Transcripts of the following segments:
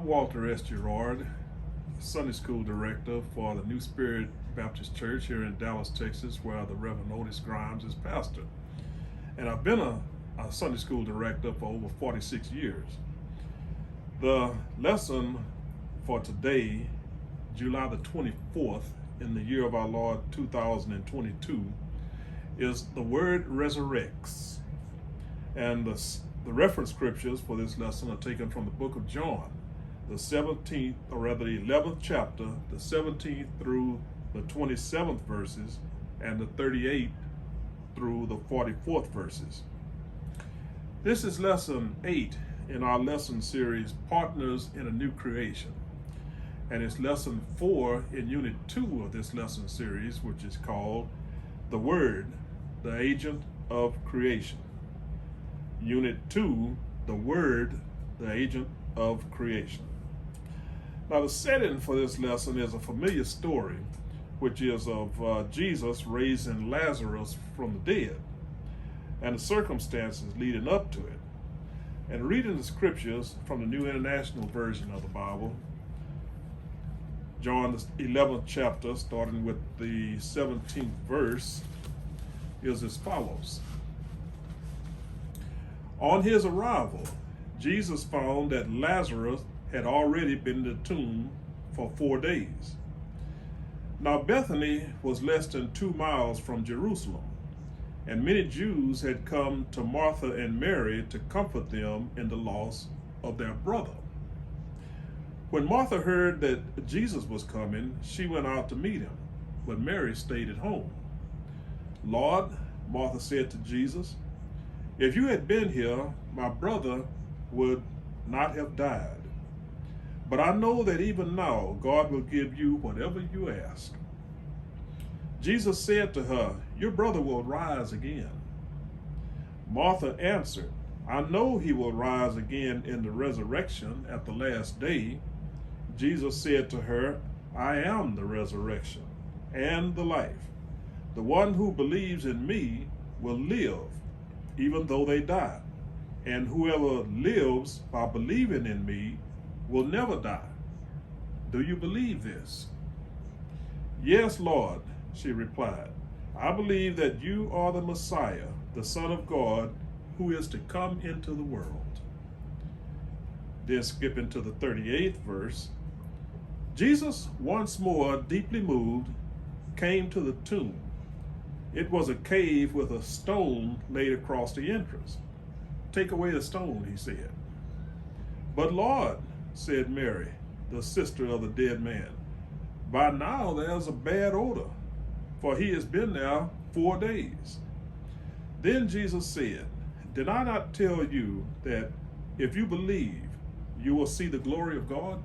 Walter S. Gerard, Sunday School Director for the New Spirit Baptist Church here in Dallas, Texas, where the Reverend Otis Grimes is pastor. And I've been a Sunday School Director for over 46 years. The lesson for today, July the 24th, in the year of our Lord 2022, is the word resurrects. And the reference scriptures for this lesson are taken from the book of John, the 17th, or rather the 11th chapter, the 17th through the 27th verses, and the 38th through the 44th verses. This is lesson 8 in our lesson series, Partners in a New Creation. And it's lesson 4 in unit 2 of this lesson series, which is called The Word, the Agent of Creation. Unit 2, The Word, the Agent of Creation. Now, the setting for this lesson is a familiar story, which is of Jesus raising Lazarus from the dead and the circumstances leading up to it. And reading the scriptures from the New International Version of the Bible, John the 11th chapter, starting with the 17th verse, is as follows. On his arrival, Jesus found that Lazarus had already been in the tomb for 4 days. Now Bethany was less than 2 miles from Jerusalem, and many Jews had come to Martha and Mary to comfort them in the loss of their brother. When Martha heard that Jesus was coming, she went out to meet him, but Mary stayed at home. Lord, Martha said to Jesus, if you had been here, my brother would not have died. But I know that even now God will give you whatever you ask. Jesus said to her, your brother will rise again. Martha answered, I know he will rise again in the resurrection at the last day. Jesus said to her, I am the resurrection and the life. The one who believes in me will live even though they die. And whoever lives by believing in me will never die. Do you believe this? Yes, Lord, she replied. I believe that you are the Messiah, the Son of God, who is to come into the world. Then skipping to the 38th verse, Jesus, once more deeply moved, came to the tomb. It was a cave with a stone laid across the entrance. Take away the stone, he said. But Lord, said Mary, the sister of the dead man, by now there's a bad odor, for he has been there 4 days. Then Jesus said, did I not tell you that if you believe, you will see the glory of God?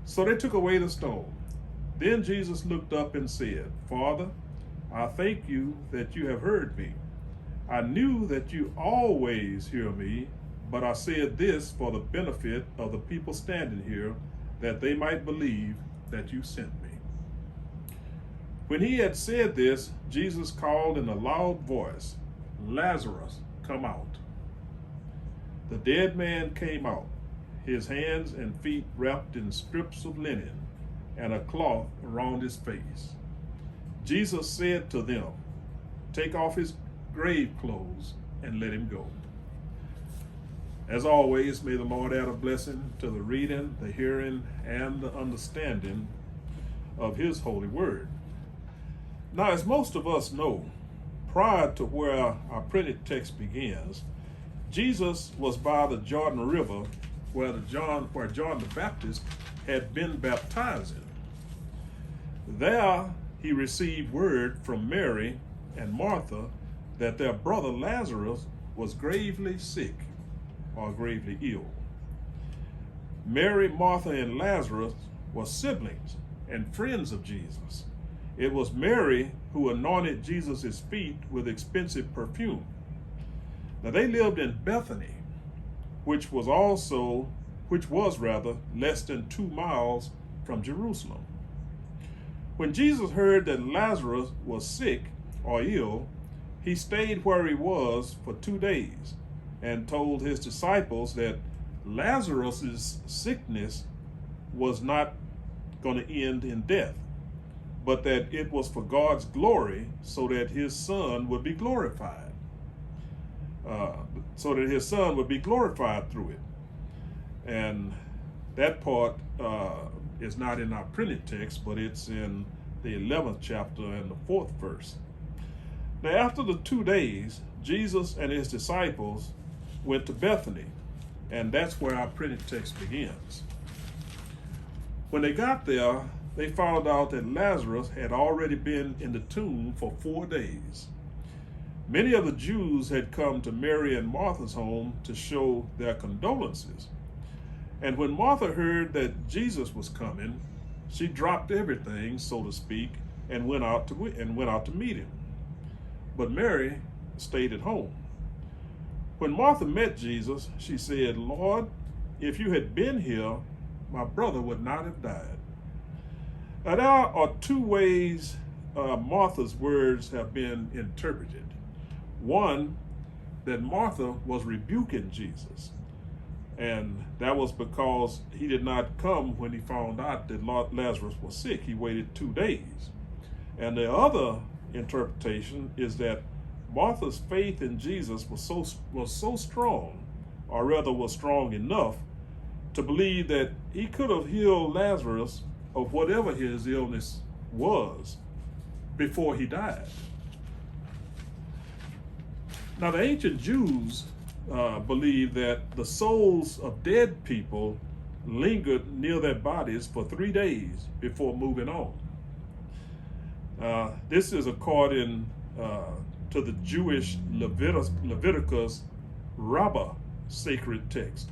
So they took away the stone. Then Jesus looked up and said, Father, I thank you that you have heard me. I knew that you always hear me, but I said this for the benefit of the people standing here, that they might believe that you sent me. When he had said this, Jesus called in a loud voice, Lazarus, come out. The dead man came out, his hands and feet wrapped in strips of linen and a cloth around his face. Jesus said to them, take off his grave clothes and let him go. As always, may the Lord add a blessing to the reading, the hearing, and the understanding of his holy word. Now, as most of us know, prior to where our printed text begins, Jesus was by the Jordan River where John the Baptist had been baptizing. There he received word from Mary and Martha that their brother Lazarus was gravely sick or gravely ill. Mary, Martha, and Lazarus were siblings and friends of Jesus. It was Mary who anointed Jesus' feet with expensive perfume. Now they lived in Bethany, which was less than 2 miles from Jerusalem. When Jesus heard that Lazarus was sick or ill, he stayed where he was for 2 days and told his disciples that Lazarus's sickness was not going to end in death, but that it was for God's glory, so that his son would be glorified. Through it. And that part is not in our printed text, but it's in the 11th chapter and the 4th verse. Now, after the 2 days, Jesus and his disciples went to Bethany, and that's where our printed text begins. When they got there, they found out that Lazarus had already been in the tomb for 4 days. Many of the Jews had come to Mary and Martha's home to show their condolences. And when Martha heard that Jesus was coming, she dropped everything, so to speak, and went out to meet him. But Mary stayed at home. When Martha met Jesus, she said, "Lord, if you had been here, my brother would not have died." Now, there are 2 ways Martha's words have been interpreted. One, that Martha was rebuking Jesus, and that was because he did not come when he found out that Lazarus was sick. He waited 2 days. And the other interpretation is that Martha's faith in Jesus was so strong, or rather was strong enough, to believe that he could have healed Lazarus of whatever his illness was before he died. Now, the ancient Jews believed that the souls of dead people lingered near their bodies for 3 days before moving on. This is according to the Jewish Leviticus Rabbah sacred text.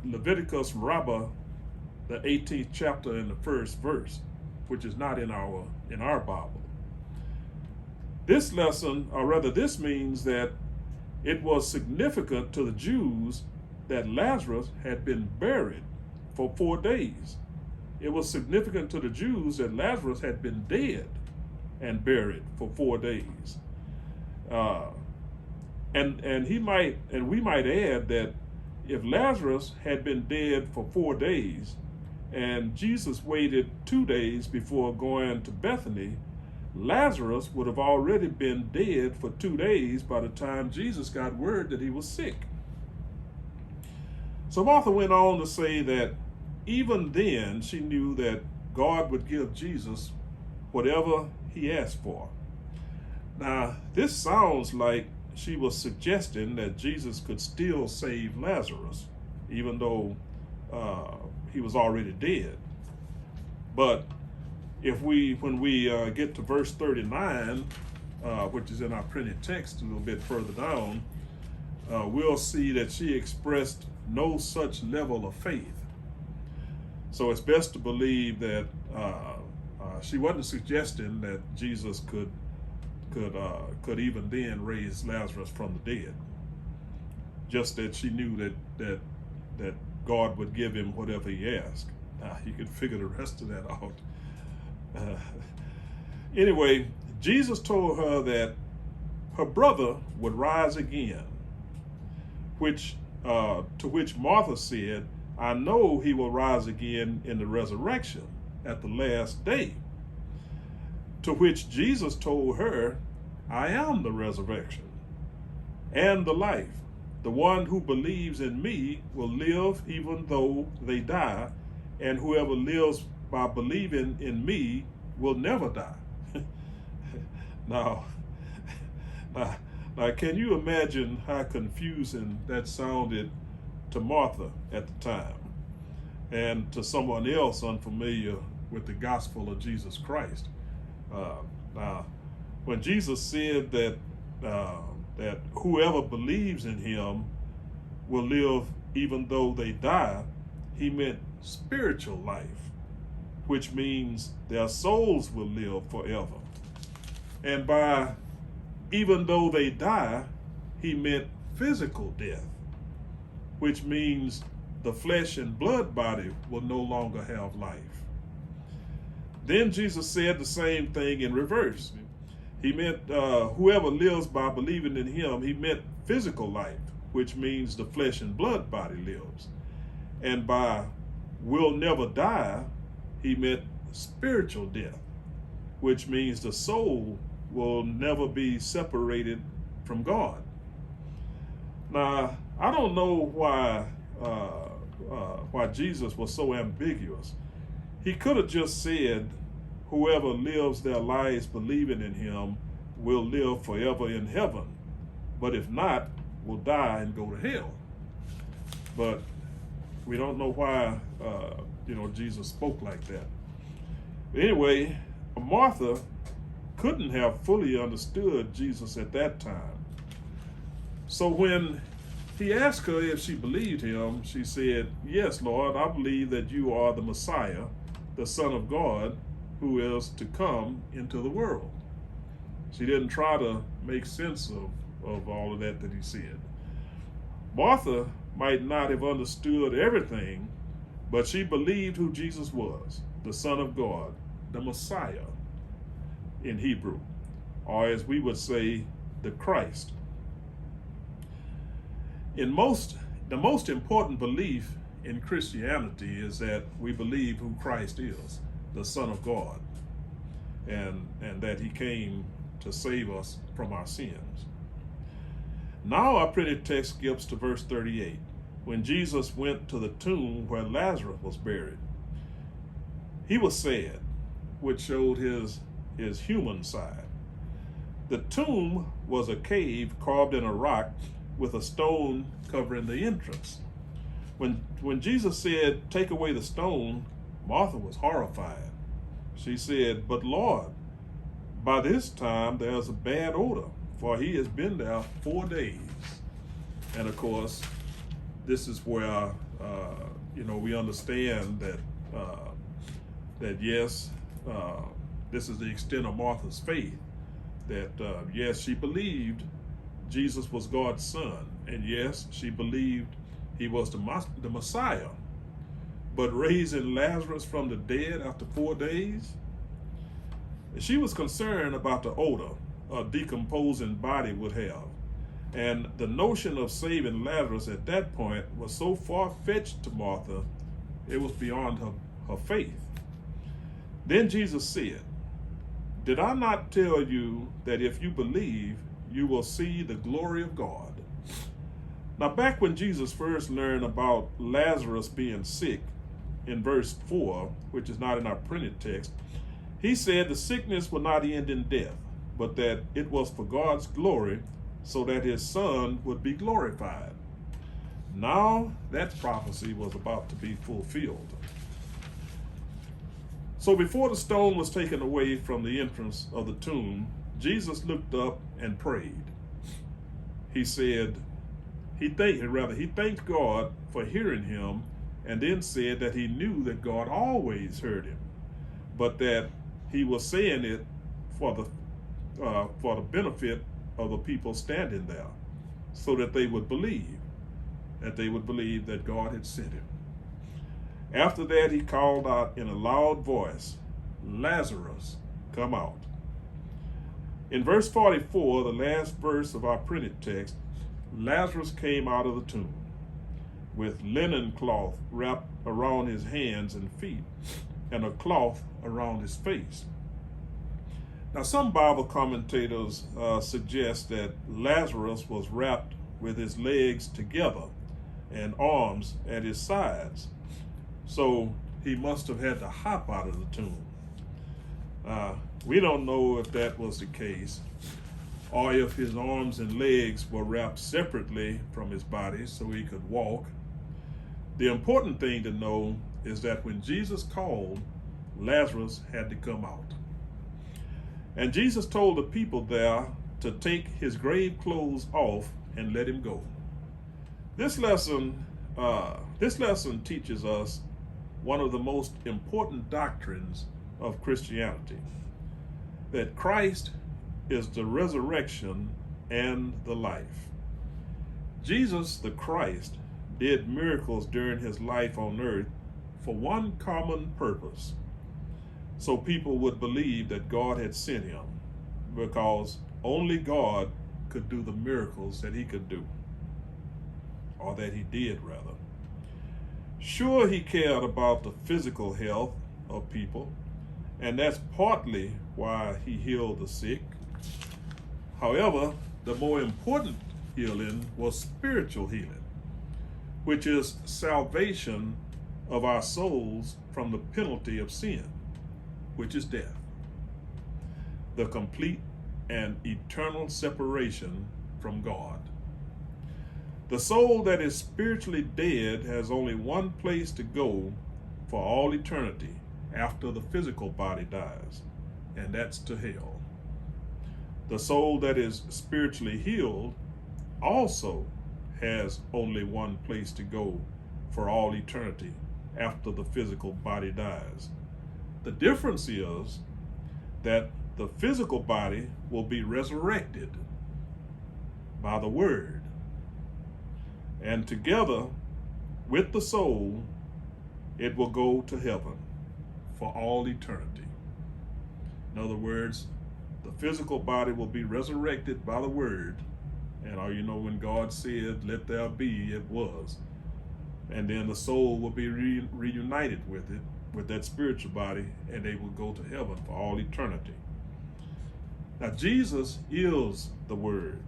Leviticus Rabbah, the 18th chapter and the 1st verse, which is not in our Bible. This lesson, or rather this means that it was significant to the Jews that Lazarus had been buried for 4 days. It was significant to the Jews that Lazarus had been dead and buried for 4 days. And we might add that if Lazarus had been dead for 4 days and Jesus waited 2 days before going to Bethany, Lazarus would have already been dead for 2 days by the time Jesus got word that he was sick. So Martha went on to say that even then she knew that God would give Jesus whatever he asked for. Now, this sounds like she was suggesting that Jesus could still save Lazarus, even though he was already dead. But when we get to verse 39, which is in our printed text a little bit further down, we'll see that she expressed no such level of faith. So it's best to believe that she wasn't suggesting that Jesus could even then raise Lazarus from the dead. Just that she knew that God would give him whatever he asked. You can figure the rest of that out. Anyway, Jesus told her that her brother would rise again, to which Martha said, "I know he will rise again in the resurrection at the last day." To which Jesus told her, "I am the resurrection and the life. The one who believes in me will live even though they die, and whoever lives by believing in me will never die." Now, can you imagine how confusing that sounded to Martha at the time, and to someone else unfamiliar with the gospel of Jesus Christ? Now, when Jesus said that whoever believes in him will live even though they die, he meant spiritual life, which means their souls will live forever. And by even though they die, he meant physical death, which means the flesh and blood body will no longer have life. Then Jesus said the same thing in reverse. He meant whoever lives by believing in him, he meant physical life, which means the flesh and blood body lives. And by will never die, he meant spiritual death, which means the soul will never be separated from God. Now, I don't know why Jesus was so ambiguous. He could have just said, whoever lives their lives believing in him will live forever in heaven, but if not, will die and go to hell. But we don't know why Jesus spoke like that. But anyway, Martha couldn't have fully understood Jesus at that time. So when he asked her if she believed him, she said, "Yes, Lord, I believe that you are the Messiah, the Son of God, who is to come into the world." She didn't try to make sense of all of that he said. Martha might not have understood everything, but she believed who Jesus was, the Son of God, the Messiah in Hebrew, or as we would say, the Christ. The most important belief in Christianity is that we believe who Christ is, the Son of God, and that he came to save us from our sins. Now our printed text skips to verse 38, when Jesus went to the tomb where Lazarus was buried. He was sad, which showed his human side. The tomb was a cave carved in a rock with a stone covering the entrance. When Jesus said, "Take away the stone," Martha was horrified. She said, "But Lord, by this time there's a bad odor, for he has been there 4 days." And of course, this is where we understand that yes, this is the extent of Martha's faith. That yes, she believed Jesus was God's son, and yes, she believed he was the Messiah. But raising Lazarus from the dead after 4 days, she was concerned about the odor a decomposing body would have. And the notion of saving Lazarus at that point was so far-fetched to Martha, it was beyond her faith. Then Jesus said, "Did I not tell you that if you believe, you will see the glory of God?" Now, back when Jesus first learned about Lazarus being sick, in verse 4, which is not in our printed text, he said the sickness would not end in death, but that it was for God's glory, so that his son would be glorified. Now that prophecy was about to be fulfilled. So before the stone was taken away from the entrance of the tomb, Jesus looked up and prayed. He said, he thanked God for hearing him, and then said that he knew that God always heard him, but that he was saying it for the benefit of the people standing there, so that they would believe that God had sent him. After that, he called out in a loud voice, "Lazarus, come out." In verse 44, the last verse of our printed text, Lazarus came out of the tomb with linen cloth wrapped around his hands and feet, and a cloth around his face. Now, some Bible commentators suggest that Lazarus was wrapped with his legs together and arms at his sides, so he must have had to hop out of the tomb. We don't know if that was the case, or if his arms and legs were wrapped separately from his body so he could walk. The important thing to know is that when Jesus called, Lazarus had to come out. And Jesus told the people there to take his grave clothes off and let him go. This lesson teaches us one of the most important doctrines of Christianity, that Christ is the resurrection and the life. Jesus, the Christ, did miracles during his life on earth for one common purpose, so people would believe that God had sent him, because only God could do the miracles that he could do. or that he did rather. Sure, he cared about the physical health of people, and that's partly why he healed the sick. However, the more important healing was spiritual healing, which is salvation of our souls from the penalty of sin, which is death. The complete and eternal separation from God. The soul that is spiritually dead has only one place to go for all eternity after the physical body dies, and that's to hell. The soul that is spiritually healed also has only one place to go for all eternity after the physical body dies. The difference is that the physical body will be resurrected by the word, and together with the soul, it will go to heaven for all eternity. In other words, the physical body will be resurrected by the word, and when God said, "Let there be," it was. And then the soul will be reunited with it, with that spiritual body, and they will go to heaven for all eternity. Now, Jesus is the Word.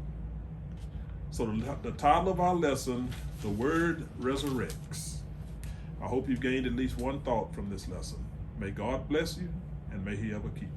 So the title of our lesson, The Word Resurrects. I hope you gained at least one thought from this lesson. May God bless you, and may He ever keep you.